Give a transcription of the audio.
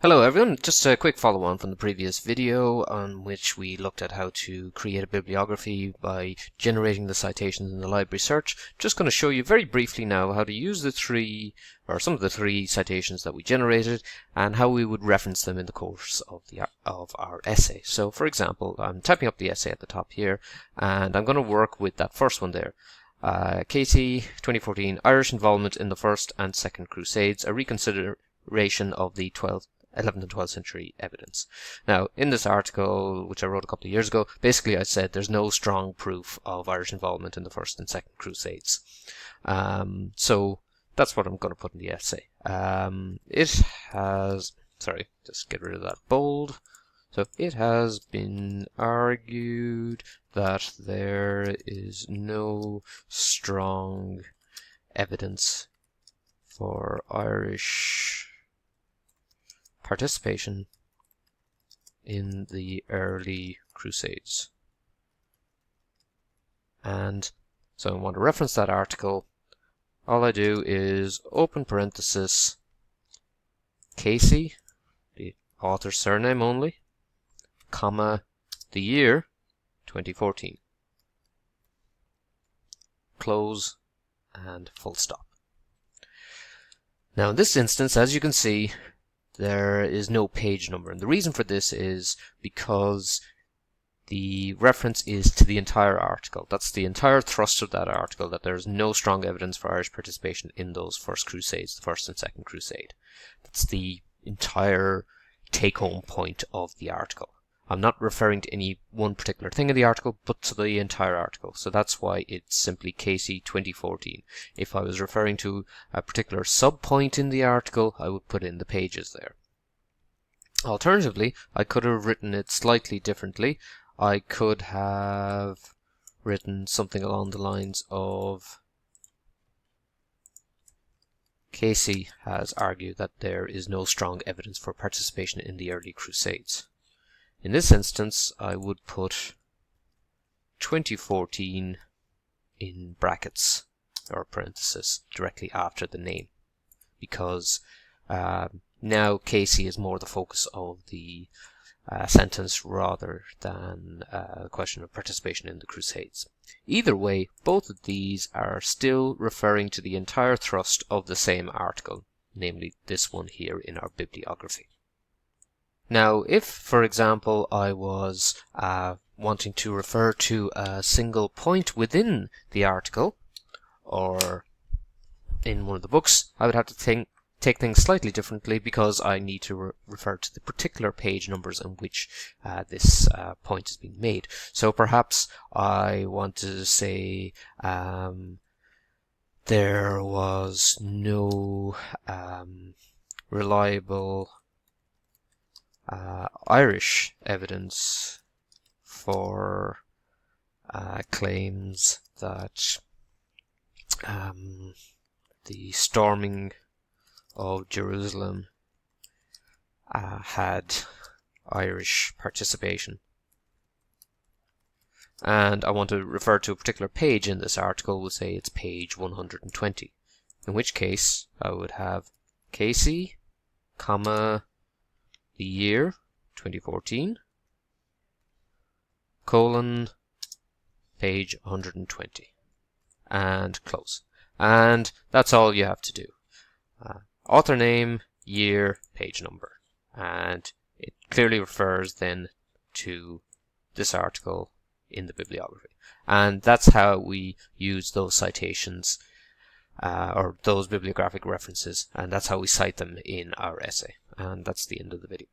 Hello everyone, just a quick follow-on from the previous video on which we looked at how to create a bibliography by generating the citations in the library search. Just going to show you very briefly now how to use some of the three citations that we generated and how we would reference them in the course of our essay. So for example, I'm typing up the essay at the top here and I'm going to work with that first one there. Casey, 2014, Irish involvement in the First and Second Crusades, a reconsideration of the 11th and 12th century evidence. Now, in this article, which I wrote a couple of years ago, basically I said there's no strong proof of Irish involvement in the First and Second Crusades. So that's what I'm going to put in the essay. Just get rid of that bold. So it has been argued that there is no strong evidence for Irish participation in the early Crusades. And so I want to reference that article. All I do is open parenthesis, Casey, the author's surname only, comma, the year, 2014. Close and full stop. Now in this instance, as you can see, there is no page number, and the reason for this is because the reference is to the entire article. That's the entire thrust of that article, that there is no strong evidence for Irish participation in those first crusades, the First and Second Crusade. That's the entire take-home point of the article. I'm not referring to any one particular thing in the article, but to the entire article. So that's why it's simply Casey 2014. If I was referring to a particular sub-point in the article, I would put in the pages there. Alternatively, I could have written it slightly differently. I could have written something along the lines of Casey has argued that there is no strong evidence for participation in the early Crusades. In this instance, I would put 2014 in brackets or parenthesis directly after the name, because now Casey is more the focus of the sentence rather than a question of participation in the Crusades. Either way, both of these are still referring to the entire thrust of the same article, namely this one here in our bibliography. Now, if, for example, I was wanting to refer to a single point within the article or in one of the books, I would have to take things slightly differently, because I need to refer to the particular page numbers in which this point is being made. So perhaps I want to say there was no reliable Irish evidence for claims that the storming of Jerusalem had Irish participation. And I want to refer to a particular page in this article. We'll say it's page 120, in which case I would have Casey, comma, the year, 2014, colon, page 120, and close. And that's all you have to do. Author name, year, page number. And it clearly refers then to this article in the bibliography. And that's how we use those citations or those bibliographic references, and that's how we cite them in our essay. And that's the end of the video.